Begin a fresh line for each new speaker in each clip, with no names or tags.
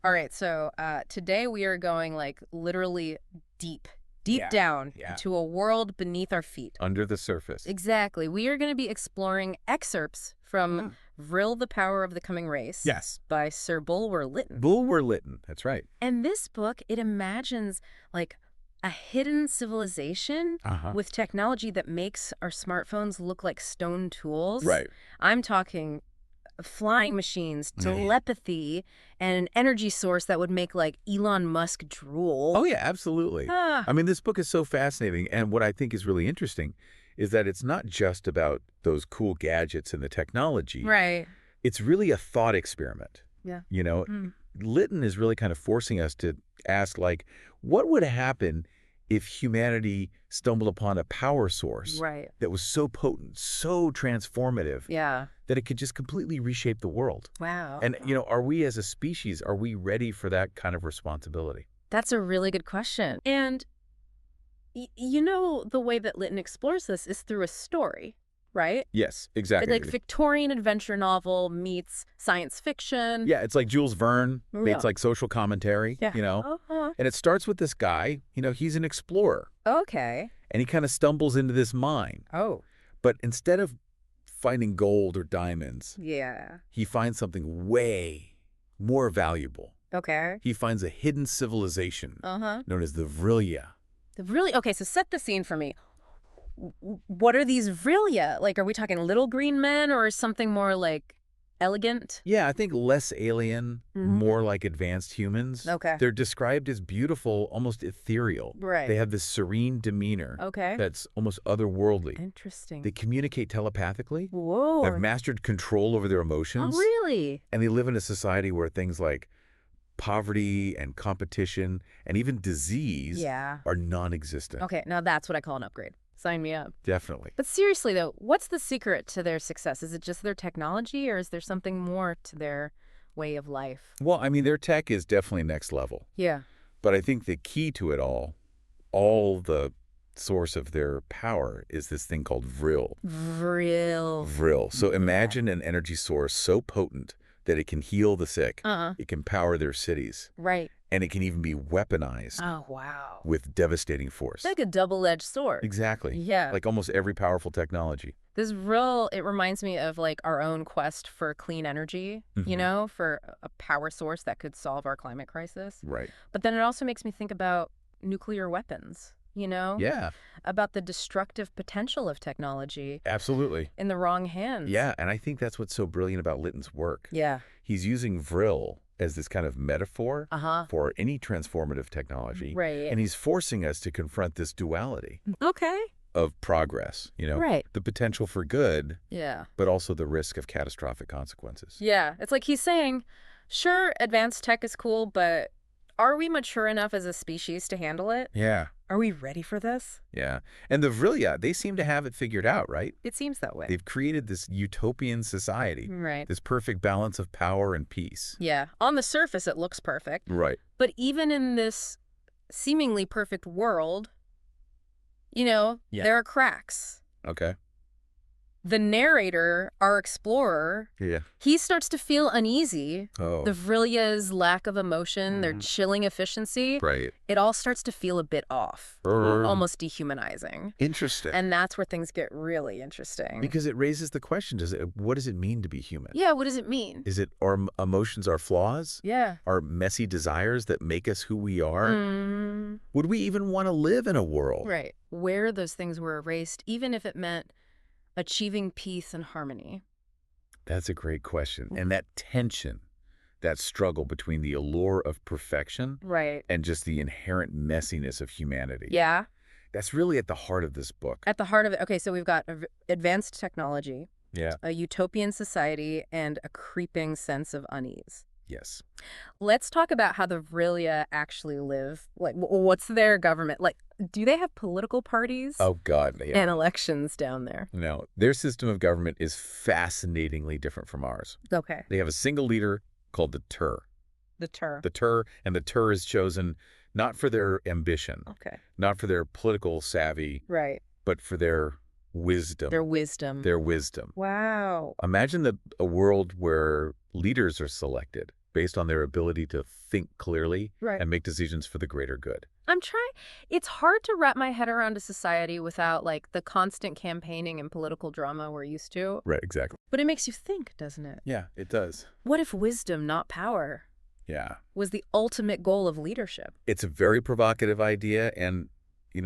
All right, so today we are going like literally deep down into a world beneath our feet.
Under the surface.
Exactly. We are going to be exploring excerpts from Vril, the Power of the Coming Race.
Yes.
By Sir Bulwer Lytton.
Bulwer Lytton, that's right.
And this book, it imagines like a hidden civilization with technology that makes our smartphones look like stone tools.
Right.
I'm talking flying machines, telepathy, and an energy source that would make like Elon Musk drool.
Oh, yeah, absolutely. I mean, this book is so fascinating. And what I think is really interesting is that it's not just about those cool gadgets and the technology.
Right.
It's really a thought experiment.
Yeah.
You know, Lytton is really kind of forcing us to ask, like, what would happen if humanity stumbled upon a power source that was so potent, so transformative, that it could just completely reshape the world?
Wow.
And, you know, are we as a species, are we ready for that kind of responsibility?
That's a really good question. And, you know, the way that Lytton explores this is through a story, right?
Yes, exactly.
Like Victorian adventure novel meets science fiction.
Yeah, it's like Jules Verne. It's like social commentary, you know? And it starts with this guy, you know, he's an explorer.
Okay.
And he kind of stumbles into this mine.
Oh.
But instead of finding gold or diamonds, he finds something way more valuable.
Okay.
He finds a hidden civilization known as the Vril-ya.
Okay, so set the scene for me. What are these Vril-ya? Like, are we talking little green men or something more like elegant?
Yeah, I think less alien, more like advanced humans.
Okay.
They're described as beautiful, almost ethereal.
Right.
They have this serene demeanor that's almost otherworldly.
Interesting.
They communicate telepathically.
Whoa.
Have mastered control over their emotions.
Oh, really?
And they live in a society where things like poverty and competition and even disease are non-existent.
Okay, now that's what I call an upgrade. Sign me up.
Definitely.
But seriously, though, what's the secret to their success? Is it just their technology, or is there something more to their way of life?
Well, I mean, their tech is definitely next level.
Yeah.
But I think the key to it all the source of their power is this thing called Vril. Vril. So imagine an energy source so potent that it can heal the sick. It can power their cities.
Right.
And it can even be weaponized.
Oh, wow.
With devastating force.
Like a double-edged sword.
Exactly.
Yeah.
Like almost every powerful technology.
This Vril, it reminds me of like our own quest for clean energy, you know, for a power source that could solve our climate crisis.
Right.
But then it also makes me think about nuclear weapons, you know?
Yeah.
About the destructive potential of technology.
Absolutely.
In the wrong hands.
Yeah, and I think that's what's so brilliant about Lytton's work.
Yeah.
He's using Vril as this kind of metaphor for any transformative technology.
Right.
And he's forcing us to confront this duality.
Okay.
Of progress, you know?
Right.
The potential for good.
Yeah.
But also the risk of catastrophic consequences.
Yeah. It's like he's saying, sure, advanced tech is cool, but are we mature enough as a species to handle it?
Yeah.
Are we ready for this?
Yeah. And the Vril-ya, they seem to have it figured out, right?
It seems that way.
They've created this utopian society.
Right.
This perfect balance of power and peace.
Yeah. On the surface, it looks perfect.
Right.
But even in this seemingly perfect world, you know, there are cracks.
Okay.
The narrator, our explorer, he starts to feel uneasy.
Oh.
The Vril-ya's lack of emotion, their chilling efficiency, it all starts to feel a bit off, almost dehumanizing.
Interesting.
And that's where things get really interesting.
Because it raises the question, what does it mean to be human?
Yeah, what does it mean?
Is it our emotions, our flaws?
Yeah.
Our messy desires that make us who we are? Would we even want to live in a world?
Right. Where those things were erased, even if it meant achieving peace and harmony?
That's a great question. And that tension, that struggle between the allure of perfection and just the inherent messiness of humanity.
Yeah.
That's really at the heart of this book.
At the heart of it. Okay, so we've got advanced technology, a utopian society, and a creeping sense of unease.
Yes.
Let's talk about how the Vril-ya actually live. Like, what's their government? Like, do they have political parties?
Oh, God. Yeah.
And elections down there?
No. Their system of government is fascinatingly different from ours.
Okay.
They have a single leader called the Tur.
The Tur.
The Tur, and the Tur is chosen not for their ambition.
Okay.
Not for their political savvy.
Right.
But for their wisdom.
Their wisdom.
Their wisdom.
Wow.
Imagine a world where leaders are selected based on their ability to think clearly
Right.
and make decisions for the greater good.
It's hard to wrap my head around a society without, like, the constant campaigning and political drama we're used to.
Right, exactly.
But it makes you think, doesn't it?
Yeah, it does.
What if wisdom, not power,
Yeah.
was the ultimate goal of leadership?
It's a very provocative idea, and,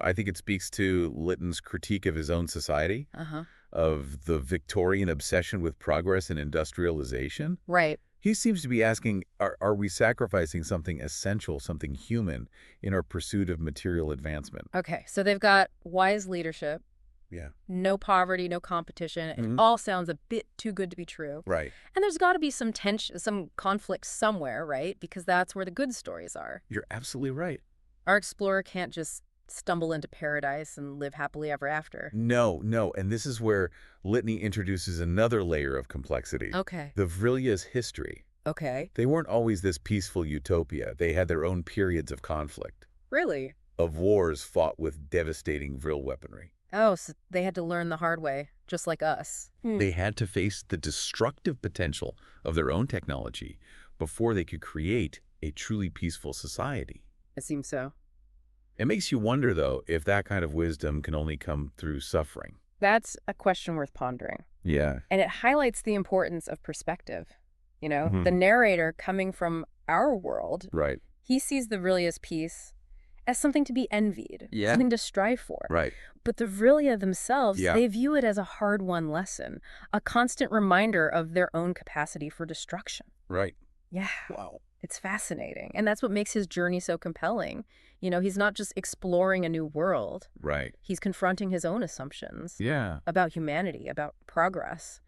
I think it speaks to Lytton's critique of his own society,
Uh-huh.
of the Victorian obsession with progress and industrialization.
Right.
He seems to be asking, are we sacrificing something essential, something human, in our pursuit of material advancement?
Okay, so they've got wise leadership,
Yeah.
no poverty, no competition. It
Mhm.
all sounds a bit too good to be true.
Right.
And there's got to be some tension, some conflict somewhere, right? Because that's where the good stories are.
You're absolutely right.
Our explorer can't just stumble into paradise and live happily ever after.
No, no. And this is where Lytton introduces another layer of complexity.
Okay.
The Vril-ya's history.
Okay.
They weren't always this peaceful utopia. They had their own periods of conflict,
Really?
of wars fought with devastating Vril weaponry.
Oh, so they had to learn the hard way, just like us.
They had to face the destructive potential of their own technology before they could create a truly peaceful society.
It seems so.
It makes you wonder, though, if that kind of wisdom can only come through suffering.
That's a question worth pondering.
Yeah.
And it highlights the importance of perspective.
Mhm.
The narrator coming from our world,
Right.
he sees the Vril-ya's peace as something to be envied,
Yeah.
something to strive for.
Right.
But the Vril-ya themselves,
Yeah.
they view it as a hard-won lesson, a constant reminder of their own capacity for destruction.
Right.
Yeah,
Wow.
it's fascinating. And that's what makes his journey so compelling. He's not just exploring a new world.
Right.
He's confronting his own assumptions
Yeah.
about humanity, about progress,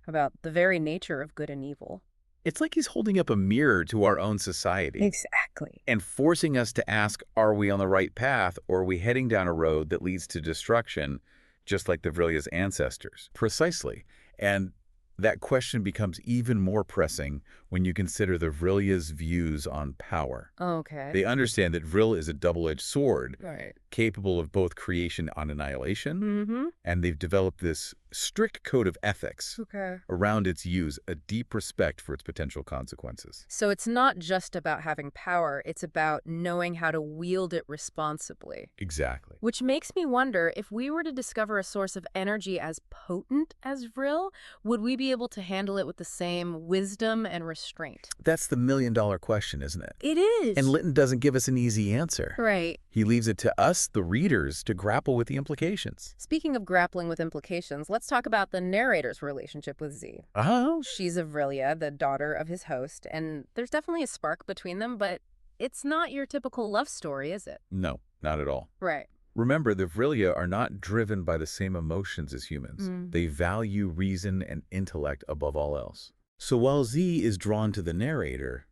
about the very nature of good and evil.
It's like he's holding up a mirror to our own society
Exactly.
and forcing us to ask, are we on the right path, or are we heading down a road that leads to destruction, just like the Vril-ya's ancestors? Precisely. And that question becomes even more pressing when you consider the Vril-ya's views on power.
Okay.
They understand that Vril is a double-edged sword,
Right.
capable of both creation and annihilation,
Mm-hmm.
and they've developed this strict code of ethics
Okay.
around its use, a deep respect for its potential consequences.
So it's not just about having power, it's about knowing how to wield it responsibly.
Exactly.
Which makes me wonder, if we were to discover a source of energy as potent as Vril, would we be able to handle it with the same wisdom and restraint?
That's the million-dollar question, isn't it?
It is.
And Lytton doesn't give us an easy answer.
Right.
He leaves it to us, the readers, to grapple with the implications.
Speaking of grappling with implications, let's talk about the narrator's relationship with Z.
Oh.
She's a Vril-ya, the daughter of his host, and there's definitely a spark between them, but it's not your typical love story, is it?
No, not at all.
Right.
Remember, the Vril-ya are not driven by the same emotions as humans. They value reason and intellect above all else. So while Z is drawn to the narrator,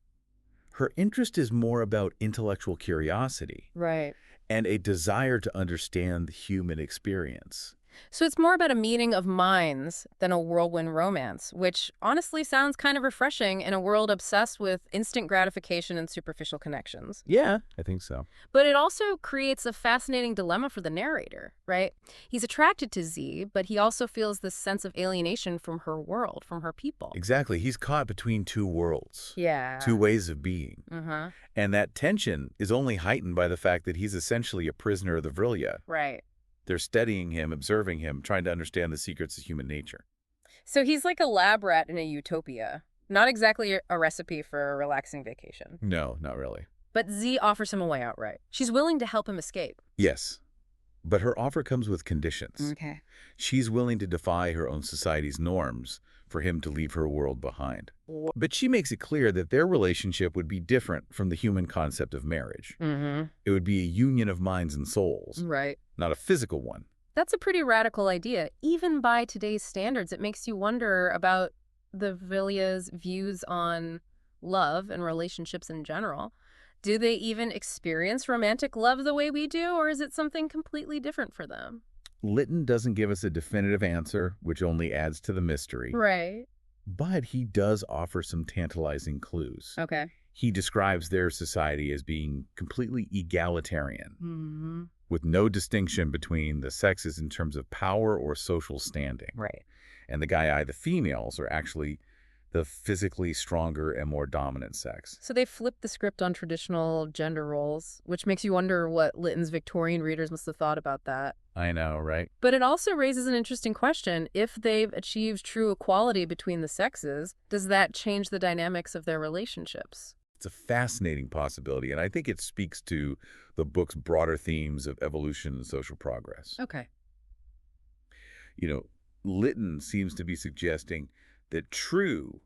her interest is more about intellectual curiosity
Right.
and a desire to understand the human experience.
So it's more about a meeting of minds than a whirlwind romance, which honestly sounds kind of refreshing in a world obsessed with instant gratification and superficial connections.
Yeah, I think so.
But it also creates a fascinating dilemma for the narrator, right? He's attracted to Z, but he also feels this sense of alienation from her world, from her people.
Exactly. He's caught between two worlds,
Yeah.
two ways of being.
Uh-huh.
And that tension is only heightened by the fact that he's essentially a prisoner of the Vril-ya.
Right.
They're studying him, observing him, trying to understand the secrets of human nature.
So he's like a lab rat in a utopia. Not exactly a recipe for a relaxing vacation.
No, not really.
But Z offers him a way out, right? She's willing to help him escape.
Yes, but her offer comes with conditions.
Okay.
She's willing to defy her own society's norms for him to leave her world behind. But she makes it clear that their relationship would be different from the human concept of marriage.
Mm-hmm.
It would be a union of minds and souls,
Right.
not a physical one.
That's a pretty radical idea. Even by today's standards, it makes you wonder about the Vril-ya's views on love and relationships in general. Do they even experience romantic love the way we do, or is it something completely different for them?
Lytton doesn't give us a definitive answer, which only adds to the mystery.
Right.
But he does offer some tantalizing clues.
Okay.
He describes their society as being completely egalitarian,
Mm-hmm.
with no distinction between the sexes in terms of power or social standing.
Right.
And the females are actually the physically stronger and more dominant sex.
So they flipped the script on traditional gender roles, which makes you wonder what Lytton's Victorian readers must have thought about that.
I know, right?
But it also raises an interesting question. If they've achieved true equality between the sexes, does that change the dynamics of their relationships?
It's a fascinating possibility, and I think it speaks to the book's broader themes of evolution and social progress.
Okay.
You know, Lytton seems to be suggesting that true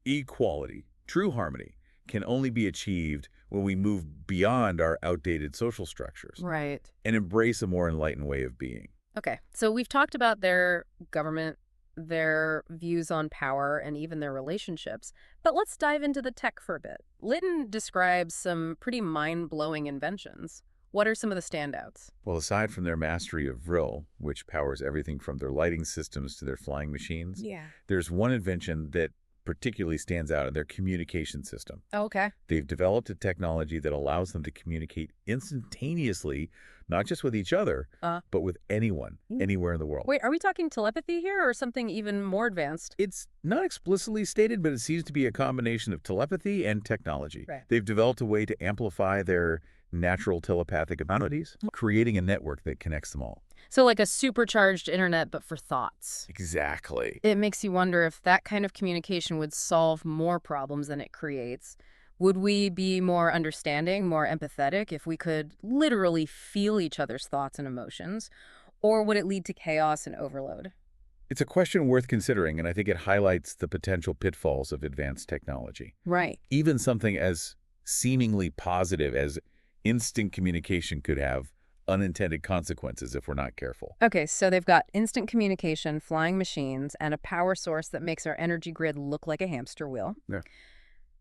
equality, true harmony, can only be achieved when we move beyond our outdated social structures
Right.
and embrace a more enlightened way of being.
Okay. So we've talked about their government, their views on power, and even their relationships. But let's dive into the tech for a bit. Lytton describes some pretty mind-blowing inventions. What are some of the standouts?
Well, aside from their mastery of Vril, which powers everything from their lighting systems to their flying machines, there's one invention that particularly stands out in their communication system.
Okay.
They've developed a technology that allows them to communicate instantaneously, not just with each other, but with anyone, anywhere in the world.
Wait, are we talking telepathy here or something even more advanced?
It's not explicitly stated, but it seems to be a combination of telepathy and technology.
Right.
They've developed a way to amplify their natural telepathic abilities, creating a network that connects them all.
So like a supercharged internet, but for thoughts.
Exactly.
It makes you wonder if that kind of communication would solve more problems than it creates. Would we be more understanding, more empathetic if we could literally feel each other's thoughts and emotions? Or would it lead to chaos and overload?
It's a question worth considering, and I think it highlights the potential pitfalls of advanced technology.
Right.
Even something as seemingly positive as instant communication could have unintended consequences if we're not careful.
Okay, so they've got instant communication, flying machines, and a power source that makes our energy grid look like a hamster wheel.
Yeah.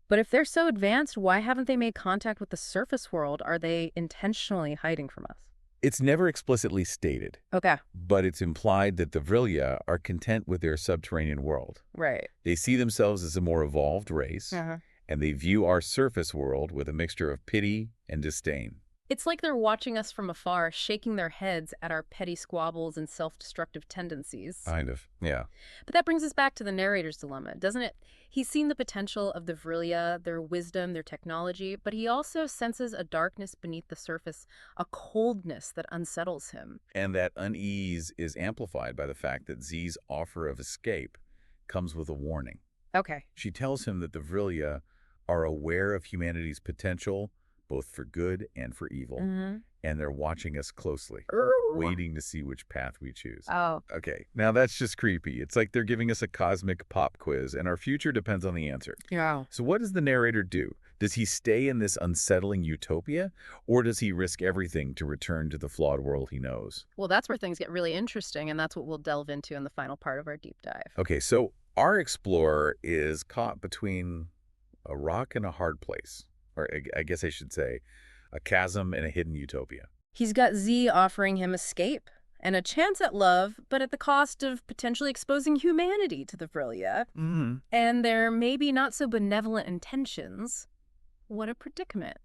But if they're so advanced, why haven't they made contact with the surface world? Are they intentionally hiding from us?
It's never explicitly stated,
Okay.
but it's implied that the Vril-ya are content with their subterranean world.
Right.
They see themselves as a more evolved race, and they view our surface world with a mixture of pity and disdain.
It's like they're watching us from afar, shaking their heads at our petty squabbles and self-destructive tendencies.
Kind of, yeah.
But that brings us back to the narrator's dilemma, doesn't it? He's seen the potential of the Vril-ya, their wisdom, their technology, but he also senses a darkness beneath the surface, a coldness that unsettles him.
And that unease is amplified by the fact that Z's offer of escape comes with a warning.
Okay.
She tells him that the Vril-ya are aware of humanity's potential, both for good and for evil, and they're watching us closely, waiting to see which path we choose.
Oh.
Okay, now that's just creepy. It's like they're giving us a cosmic pop quiz, and our future depends on the answer.
Yeah.
So what does the narrator do? Does he stay in this unsettling utopia, or does he risk everything to return to the flawed world he knows?
Well, that's where things get really interesting, and that's what we'll delve into in the final part of our deep dive.
Okay, so our explorer is caught between a rock and a hard place. Or I guess I should say, a chasm and a hidden utopia.
He's got Z offering him escape and a chance at love, but at the cost of potentially exposing humanity to the Vril-ya. And their maybe not so benevolent intentions. What a predicament.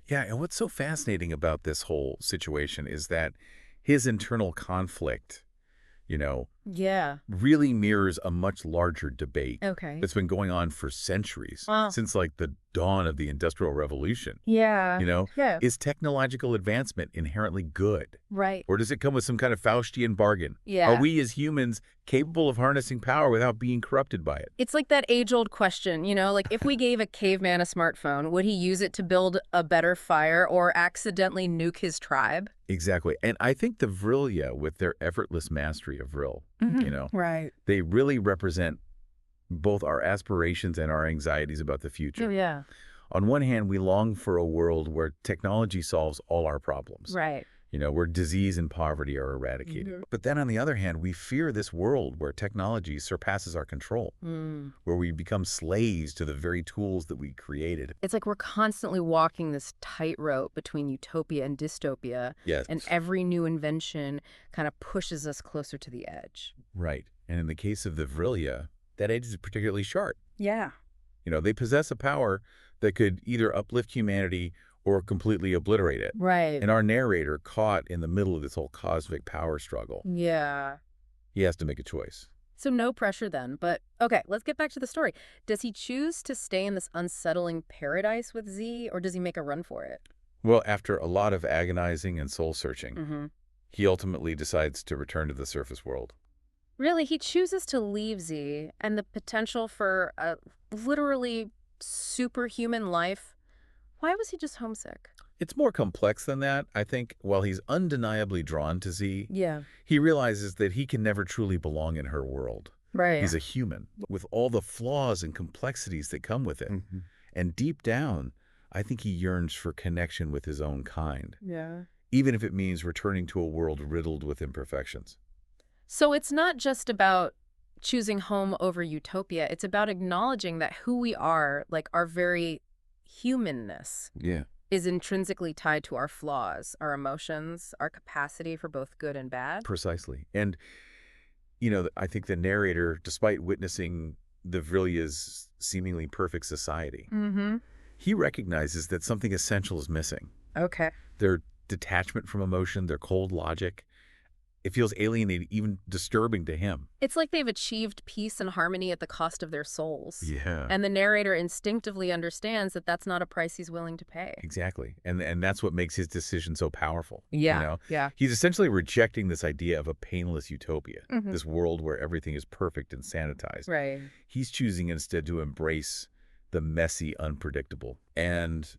Yeah, and what's so fascinating about this whole situation is that his internal conflict, really mirrors a much larger debate that's been going on for centuries, since like the dawn of the Industrial Revolution. Is technological advancement inherently good?
Right.
Or does it come with some kind of Faustian bargain?
Yeah.
Are we as humans capable of harnessing power without being corrupted by it?
It's like that age-old question, like if we gave a caveman a smartphone, would he use it to build a better fire or accidentally nuke his tribe?
Exactly. And I think the Vril-ya, with their effortless mastery of Vril,
Right.
they really represent both our aspirations and our anxieties about the future.
Oh, yeah.
On one hand, we long for a world where technology solves all our problems.
Right.
Where disease and poverty are eradicated. But then on the other hand, we fear this world where technology surpasses our control, where we become slaves to the very tools that we created.
It's like we're constantly walking this tightrope between utopia and dystopia.
Yes.
And every new invention kind of pushes us closer to the edge.
Right. And in the case of the Vril-ya, that edge is particularly sharp.
Yeah.
They possess a power that could either uplift humanity or completely obliterate it.
Right.
And our narrator, caught in the middle of this whole cosmic power struggle,
Yeah.
he has to make a choice.
So no pressure then. But okay, let's get back to the story. Does he choose to stay in this unsettling paradise with Z, or does he make a run for it?
Well, after a lot of agonizing and soul-searching,
Mm-hmm.
he ultimately decides to return to the surface world.
Really, he chooses to leave Z, and the potential for a literally superhuman life. Why was he just homesick?
It's more complex than that. I think while he's undeniably drawn to Z,
Yeah.
he realizes that he can never truly belong in her world.
Right.
He's a human with all the flaws and complexities that come with it. And deep down, I think he yearns for connection with his own kind,
Yeah.
even if it means returning to a world riddled with imperfections.
So it's not just about choosing home over utopia. It's about acknowledging that who we are, like our very humanness,
Yeah.
is intrinsically tied to our flaws, our emotions, our capacity for both good and bad.
Precisely. And, I think the narrator, despite witnessing the Vril-ya's seemingly perfect society,
Mm-hmm.
he recognizes that something essential is missing.
Okay.
Their detachment from emotion, their cold logic. It feels alienating, even disturbing to him.
It's like they've achieved peace and harmony at the cost of their souls.
Yeah.
And the narrator instinctively understands that that's not a price he's willing to pay.
Exactly. And that's what makes his decision so powerful.
Yeah. Yeah.
He's essentially rejecting this idea of a painless utopia,
Mm-hmm.
this world where everything is perfect and sanitized.
Right.
He's choosing instead to embrace the messy, unpredictable, and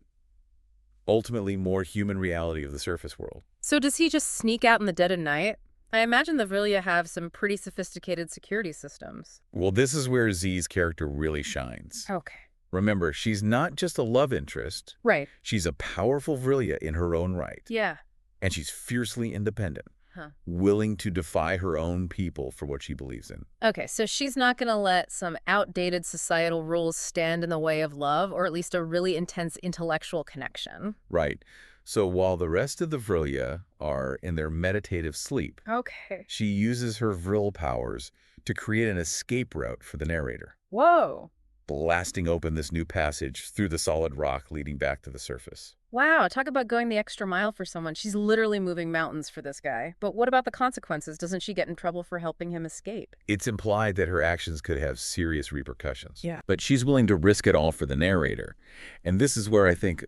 ultimately more human reality of the surface world.
So does he just sneak out in the dead of night? I imagine the Vril-ya have some pretty sophisticated security systems.
Well, this is where Z's character really shines.
Okay.
Remember, she's not just a love interest.
Right.
She's a powerful Vril-ya in her own right.
Yeah.
And she's fiercely independent,
Huh.
willing to defy her own people for what she believes in.
Okay, so she's not going to let some outdated societal rules stand in the way of love, or at least a really intense intellectual connection.
Right. So while the rest of the Vril-ya are in their meditative sleep,
Okay.
she uses her Vril powers to create an escape route for the narrator,
Whoa.
blasting open this new passage through the solid rock leading back to the surface.
Wow, talk about going the extra mile for someone. She's literally moving mountains for this guy. But what about the consequences? Doesn't she get in trouble for helping him escape?
It's implied that her actions could have serious repercussions.
Yeah.
But she's willing to risk it all for the narrator. And this is where I think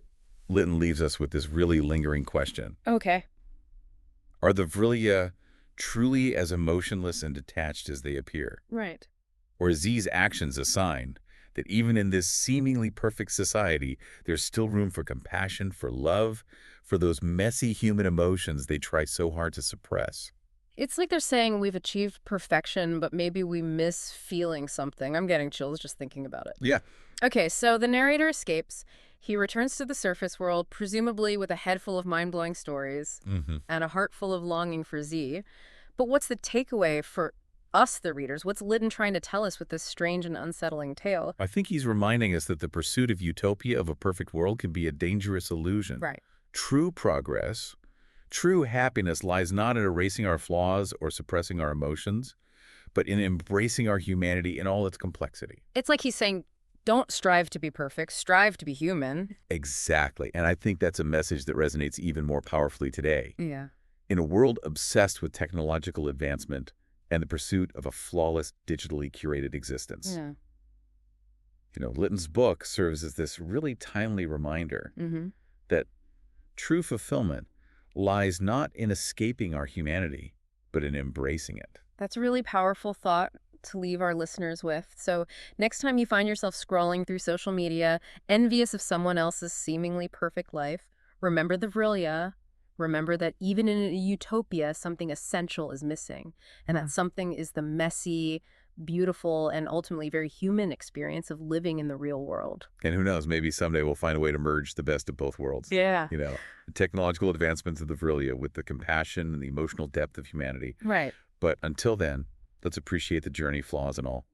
Lytton leaves us with this really lingering question.
Okay.
Are the Vril-ya truly as emotionless and detached as they appear?
Right.
Or is Z's actions a sign that even in this seemingly perfect society, there's still room for compassion, for love, for those messy human emotions they try so hard to suppress?
It's like they're saying we've achieved perfection, but maybe we miss feeling something. I'm getting chills just thinking about it.
Yeah.
Okay, so the narrator escapes. He returns to the surface world, presumably with a head full of mind-blowing stories and a heart full of longing for Z. But what's the takeaway for us, the readers? What's Lytton trying to tell us with this strange and unsettling tale?
I think he's reminding us that the pursuit of utopia, of a perfect world, can be a dangerous illusion.
Right.
True progress, true happiness lies not in erasing our flaws or suppressing our emotions, but in embracing our humanity in all its complexity.
It's like he's saying, don't strive to be perfect, strive to be human.
Exactly. And I think that's a message that resonates even more powerfully today.
Yeah.
In a world obsessed with technological advancement and the pursuit of a flawless, digitally curated existence.
Yeah.
Lytton's book serves as this really timely reminder that true fulfillment lies not in escaping our humanity, but in embracing it.
That's a really powerful thought to leave our listeners with. So next time you find yourself scrolling through social media, envious of someone else's seemingly perfect life, remember the Vril-ya. Remember that even in a utopia, something essential is missing. And that something is the messy, beautiful, and ultimately very human experience of living in the real world.
And who knows, maybe someday we'll find a way to merge the best of both worlds.
Yeah.
The technological advancements of the Vril-ya with the compassion and the emotional depth of humanity.
Right.
But until then, let's appreciate the journey, flaws and all.